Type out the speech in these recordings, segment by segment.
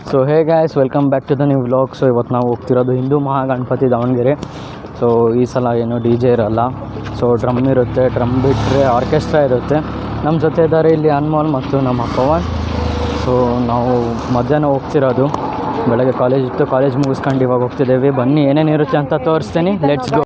So hey guys, welcome back to the new vlog. So ಇವತ್ತು ನಾವು ಹೋಗ್ತಿರೋದು Hindu Mahaganapati Davangere. So ಈ ಸಲ ಏನು ಡಿ ಜೆ ಇರೋಲ್ಲ, ಸೊ ಡ್ರಮ್ ಇರುತ್ತೆ. ಡ್ರಮ್ ಬಿಟ್ಟರೆ ಆರ್ಕೆಸ್ಟ್ರಾ ಇರುತ್ತೆ. ನಮ್ಮ ಜೊತೆ ಇದ್ದಾರೆ ಇಲ್ಲಿ ಅನ್ಮೋಲ್ ಮತ್ತು ನಮ್ಮ ಪವನ್. ಸೊ ನಾವು ಮಧ್ಯಾಹ್ನ ಹೋಗ್ತಿರೋದು, ಬೆಳಗ್ಗೆ ಕಾಲೇಜ್ ಇತ್ತು, ಕಾಲೇಜ್ ಮುಗಿಸ್ಕೊಂಡು ಇವಾಗ ಹೋಗ್ತಿದ್ದೇವೆ. ಬನ್ನಿ ಏನೇನಿರುತ್ತೆ ಅಂತ ತೋರಿಸ್ತೀನಿ. Let's go.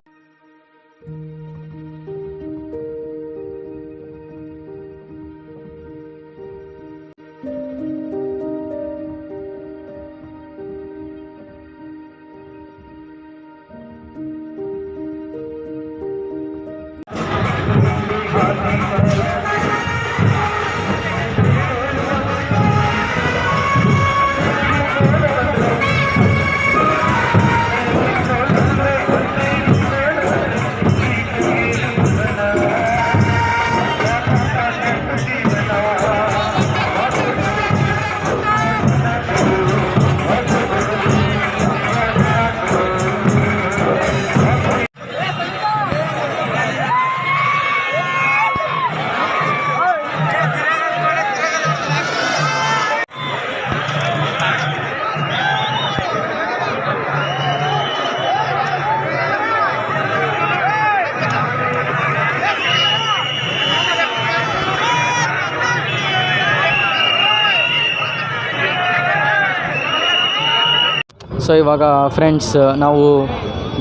ಸೊ ಇವಾಗ ಫ್ರೆಂಡ್ಸ್ ನಾವು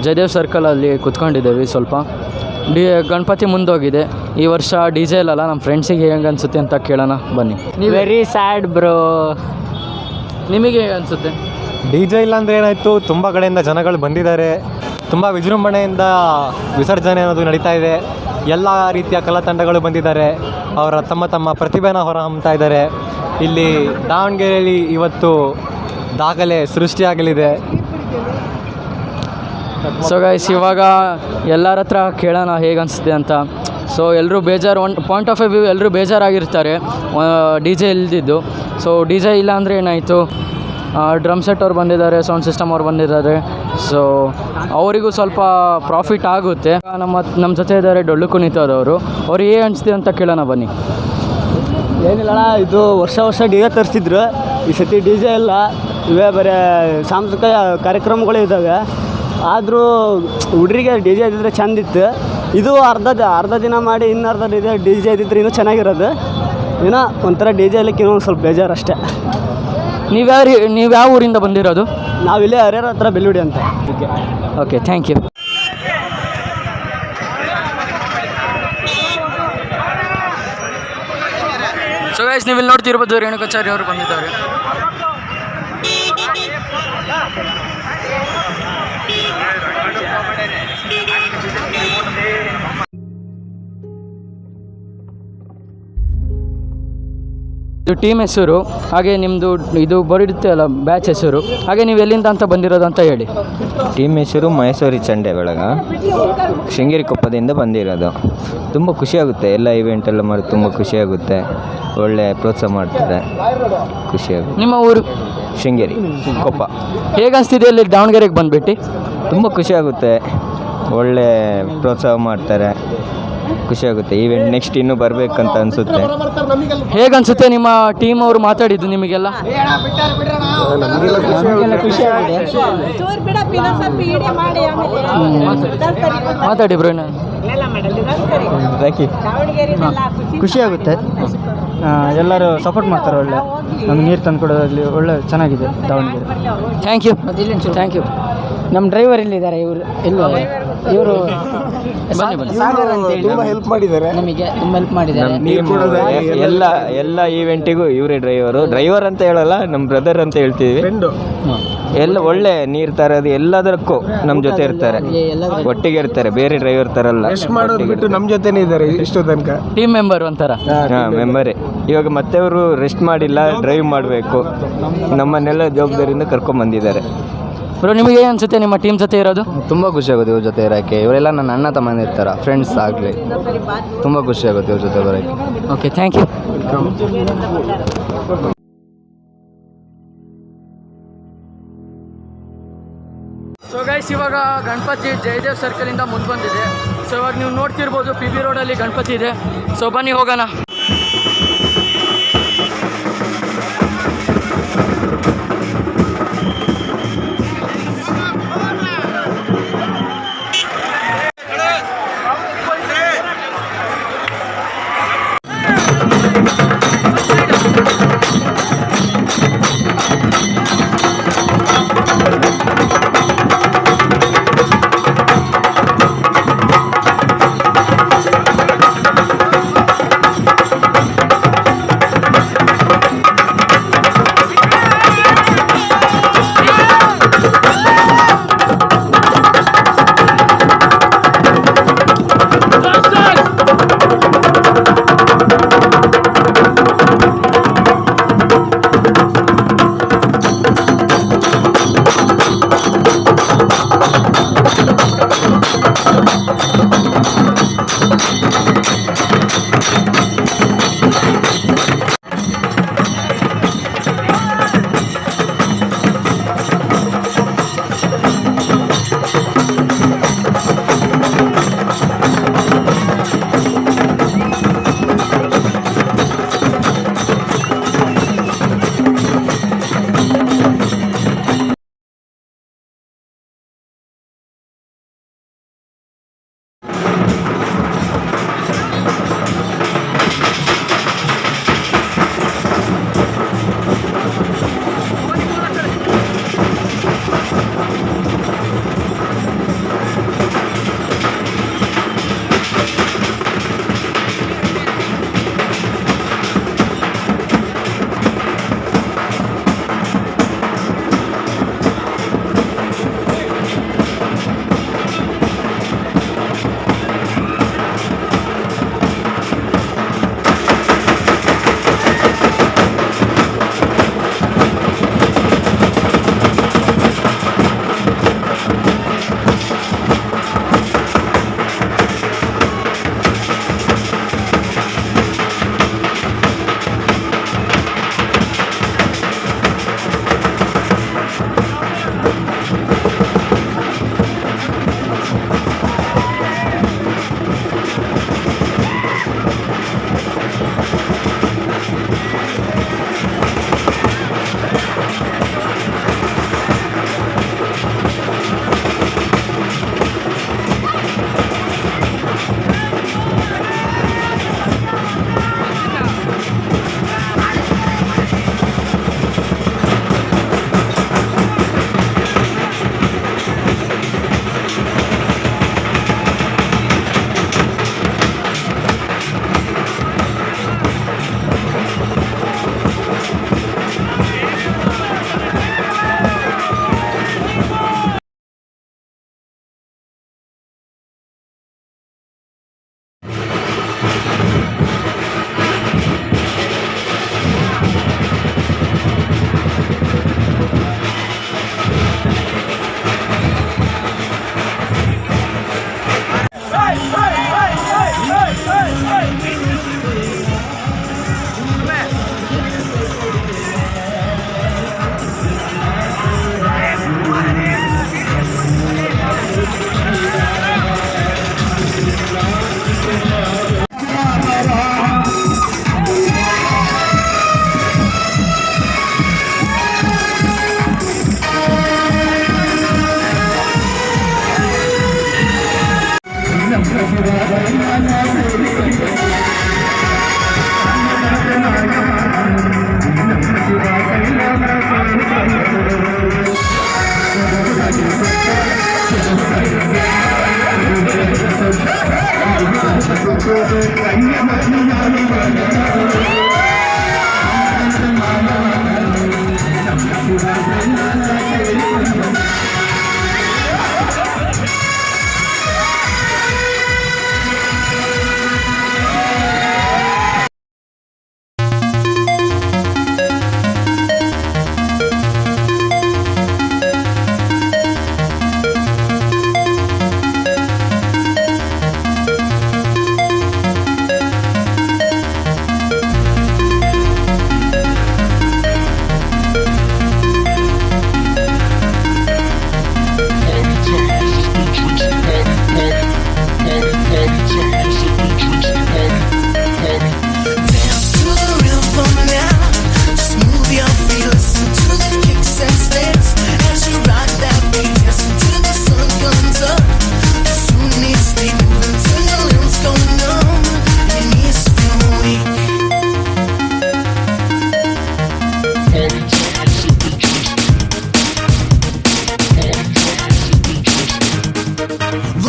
ಜಯದೇವ್ ಸರ್ಕಲಲ್ಲಿ ಕುತ್ಕೊಂಡಿದ್ದೇವೆ. ಸ್ವಲ್ಪ ಗಣಪತಿ ಮುಂದೋಗಿದೆ. ಈ ವರ್ಷ ಡಿ ಜೆ ಇಲ್ಲಲ್ಲ. ನಮ್ಮ ಫ್ರೆಂಡ್ಸಿಗೆ ಹೆಂಗೆ ಅನಿಸುತ್ತೆ ಅಂತ ಕೇಳೋಣ ಬನ್ನಿ. ನೀವು ವೆರಿ ಸ್ಯಾಡ್ ಬ್ರೋ, ನಿಮಗೆ ಹೇಗೆ ಅನಿಸುತ್ತೆ? ಡಿ ಜೆ ಇಲ್ಲ ಅಂದರೆ ಏನಾಯಿತು, ತುಂಬ ಕಡೆಯಿಂದ ಜನಗಳು ಬಂದಿದ್ದಾರೆ. ತುಂಬ ವಿಜೃಂಭಣೆಯಿಂದ ವಿಸರ್ಜನೆ ಅನ್ನೋದು ನಡೀತಾ ಇದೆ. ಎಲ್ಲ ರೀತಿಯ ಕಲಾತಂಡಗಳು ಬಂದಿದ್ದಾರೆ. ಅವರ ತಮ್ಮ ತಮ್ಮ ಪ್ರತಿಭೆನ ಹೊರಹೊಮ್ತಾ ಇದ್ದಾರೆ. ಇಲ್ಲಿ ದಾವಣಗೆರೆಯಲ್ಲಿ ಇವತ್ತು ದಾಖಲೆ ಸೃಷ್ಟಿಯಾಗಲಿದೆ. ಸೊ ಗೈಸ್, ಇವಾಗ ಎಲ್ಲರ ಹತ್ರ ಕೇಳೋಣ ಹೇಗೆ ಅನಿಸುತ್ತೆ ಅಂತ. ಸೊ ಎಲ್ಲರೂ ಬೇಜಾರು, ಒನ್ ಪಾಯಿಂಟ್ ಆಫ್ ವ್ಯೂ ಎಲ್ಲರೂ ಬೇಜಾರಾಗಿರ್ತಾರೆ ಡಿ ಜೆ ಇಲ್ದಿದ್ದು. ಸೊ ಡಿ ಜೆ ಇಲ್ಲ ಅಂದರೆ ಏನಾಯಿತು, ಡ್ರಮ್ ಸೆಟ್ ಅವ್ರು ಬಂದಿದ್ದಾರೆ, ಸೌಂಡ್ ಸಿಸ್ಟಮ್ ಅವ್ರು ಬಂದಿದ್ದಾರೆ. ಸೊ ಅವರಿಗೂ ಸ್ವಲ್ಪ ಪ್ರಾಫಿಟ್ ಆಗುತ್ತೆ. ನಮ್ಮ ಜೊತೆ ಇದ್ದಾರೆ ಡೊಳ್ಳು ಕುಣಿತದವರು. ಅವ್ರು ಏನು ಅನಿಸ್ತಿದೆ ಅಂತ ಕೇಳೋಣ ಬನ್ನಿ. ಏನಿಲ್ಲಣ್ಣ, ಇದು ವರ್ಷ ಡಿ ಜೆ ತರಿಸಿದ್ರು. ಈ ಸತಿ ಡಿ ಜೆ ಇಲ್ಲ, ಇವೇ ಬರೀ ಸಾಂಸ್ಕೃತಿಕ ಕಾರ್ಯಕ್ರಮಗಳು ಇದ್ದಾವೆ. ಆದರೂ ಹುಡ್ರಿಗೆ ಡಿ ಜೆ ಇದ್ದಿದ್ರೆ ಚೆಂದಿತ್ತು. ಇದು ಅರ್ಧ ದಿನ ಮಾಡಿ ಇನ್ನರ್ಧ ಡಿ ಜೆ ಇದ್ದಿದ್ರೆ ಇನ್ನೂ ಚೆನ್ನಾಗಿರೋದು. ಏನೋ ಒಂಥರ ಡಿ ಜೆ ಇಲ್ಲಕ್ಕೆ ಇನ್ನೊಂದು ಸ್ವಲ್ಪ ಬೇಜಾರು ಅಷ್ಟೇ. ನೀವು ಯಾವ ಊರಿಂದ ಬಂದಿರೋದು? ನಾವಿಲ್ಲೇ ಹರಿಹರ ಹತ್ರ ಬೆಲ್ಲುಡಿ ಅಂತ. Okay, thank you. So guys, ನೀವು ಇಲ್ಲಿ ನೋಡ್ತಿರ್ಬೋದು ರೇಣುಕಾಚಾರ್ಯ ಅವರು ಬಂದಿದ್ದಾರೆ. ಇದು ಟೀಮ್ ಹೆಸರು, ಹಾಗೆ ನಿಮ್ಮದು ಇದು ಬರುತ್ತೆ ಅಲ್ಲ ಬ್ಯಾಚ್ ಹೆಸರು, ಹಾಗೆ ನೀವು ಎಲ್ಲಿಂದ ಅಂತ ಬಂದಿರೋದು ಅಂತ ಹೇಳಿ. ಟೀಮ್ ಹೆಸರು ಮೈಸೂರಿ ಚಂಡೆ ಬೆಳಗ, ಶೃಂಗೇರಿ ಕೊಪ್ಪದಿಂದ ಬಂದಿರೋದು. ತುಂಬ ಖುಷಿಯಾಗುತ್ತೆ, ಎಲ್ಲ ಇವೆಂಟೆಲ್ಲ ಮಾಡಿ ತುಂಬ ಖುಷಿಯಾಗುತ್ತೆ. ಒಳ್ಳೆ ಪ್ರೋತ್ಸಾಹ ಮಾಡ್ತಾರೆ, ಖುಷಿಯಾಗುತ್ತೆ. ನಿಮ್ಮ ಊರು? ಶೃಂಗೇರಿ ಕೊಪ್ಪ. ಹೇಗೆ ಅನಿಸ್ತಿದೆ ಅಲ್ಲಿ ದಾವಣಗೆರೆಗೆ ಬಂದುಬಿಟ್ಟು? ತುಂಬ ಖುಷಿಯಾಗುತ್ತೆ, ಒಳ್ಳೆ ಪ್ರೋತ್ಸಾಹ ಮಾಡ್ತಾರೆ, ಖುಷಿಯಾಗುತ್ತೆ. ಈವೆಂಟ್ ನೆಕ್ಸ್ಟ್ ಇನ್ನೂ ಬರಬೇಕಂತ ಅನಿಸುತ್ತೆ. ಹೇಗೆ ಅನಿಸುತ್ತೆ ನಿಮ್ಮ ಟೀಮ್ ಅವರು ಮಾತಾಡಿದ್ದು ನಿಮಗೆಲ್ಲ? ಮಾತಾಡಿ ಬ್ರೋ. ಖುಷಿಯಾಗುತ್ತೆ, ಎಲ್ಲರೂ ಸಪೋರ್ಟ್ ಮಾಡ್ತಾರೆ. ಒಳ್ಳೆ ನಮ್ಗೆ ನೀರು ತಂದು ಕೊಡೋದ್ರಲ್ಲಿ ಒಳ್ಳೆ ಚೆನ್ನಾಗಿದೆ Davangere. Thank you, thank you. ನಮ್ಮ ಡ್ರೈವರ್ ಇಲ್ಲಿದ್ದಾರೆ, ಇವರು ತುಂಬ ಹೆಲ್ಪ್ ಮಾಡಿದ್ದಾರೆ, ನಮಗೆ ತುಂಬ ಹೆಲ್ಪ್ ಮಾಡಿದ್ದಾರೆ. ಎಲ್ಲ ಈವೆಂಟಿಗೂ ಇವರೇ ಡ್ರೈವರ್ ಅಂತ ಹೇಳಲ್ಲ, ನಮ್ಮ ಬ್ರದರ್ ಅಂತ ಹೇಳ್ತೀವಿ. ಎಲ್ಲ ಒಳ್ಳೆ ನೀರು ತರೋದು ಎಲ್ಲದಕ್ಕೂ ನಮ್ಮ ಜೊತೆ ಇರ್ತಾರೆ, ಒಟ್ಟಿಗೆ ಇರ್ತಾರೆ, ಬೇರೆ ಡ್ರೈವರ್ ತರಲ್ಲ. ಬಿಟ್ಟು ನಮ್ಮ ಜೊತೆನೇ ಇದ್ದಾರೆ ಇಷ್ಟು ತನಕ. ಟೀಮ್ ಮೆಂಬರ್ ಒಂಥರ. ಮೆಂಬರೇ. ಇವಾಗ ಮತ್ತೆ ಅವರು ರೆಸ್ಟ್ ಮಾಡಿಲ್ಲ, ಡ್ರೈವ್ ಮಾಡಬೇಕು. ನಮ್ಮನ್ನೆಲ್ಲ ಜವಾಬ್ದಾರಿಯಿಂದ ಕರ್ಕೊಂಡ್ಬಂದಿದ್ದಾರೆ. ಬ್ರೋ, ನಿಮಗೆ ಏನು ಅನಿಸುತ್ತೆ ನಿಮ್ಮ ಟೀಮ್ ಜೊತೆ ಇರೋದು? ತುಂಬ ಖುಷಿಯಾಗುತ್ತೆ ಇವ್ರ ಜೊತೆ ಇರೋಕ್ಕೆ. ಇವರೆಲ್ಲ ನನ್ನ ಅಣ್ಣ ತಮ್ಮನ ಇರ್ತಾರೆ, ಫ್ರೆಂಡ್ಸ್ ಆಗಲಿ. ತುಂಬ ಖುಷಿಯಾಗುತ್ತೆ ಇವ್ರ ಜೊತೆ ಬರೋಕ್ಕೆ. Okay, thank you. So guys, ಇವಾಗ ಗಣಪತಿ ಜಯದೇವ್ ಸರ್ಕಲಿಂದ ಮುಂದೆ ಬಂದಿದೆ. ಸೊ ಇವಾಗ ನೀವು ನೋಡ್ತಿರ್ಬೋದು ಪಿ ಬಿ ರೋಡಲ್ಲಿ ಗಣಪತಿ ಇದೆ. ಸೊ ಬನ್ನಿ ಹೋಗೋಣ.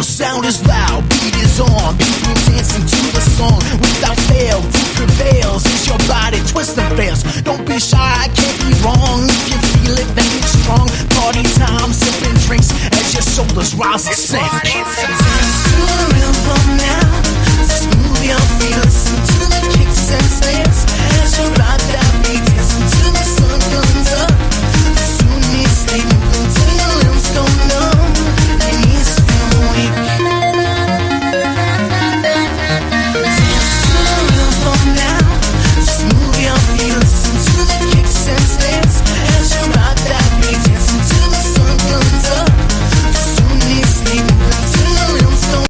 Sound is loud, beat is on. People dancing to the song. Without fail, group prevails. As your body twists and fails. Don't be shy, I can't be wrong. If you feel it, then it's strong. Party time, sipping drinks as your shoulders rise and sink.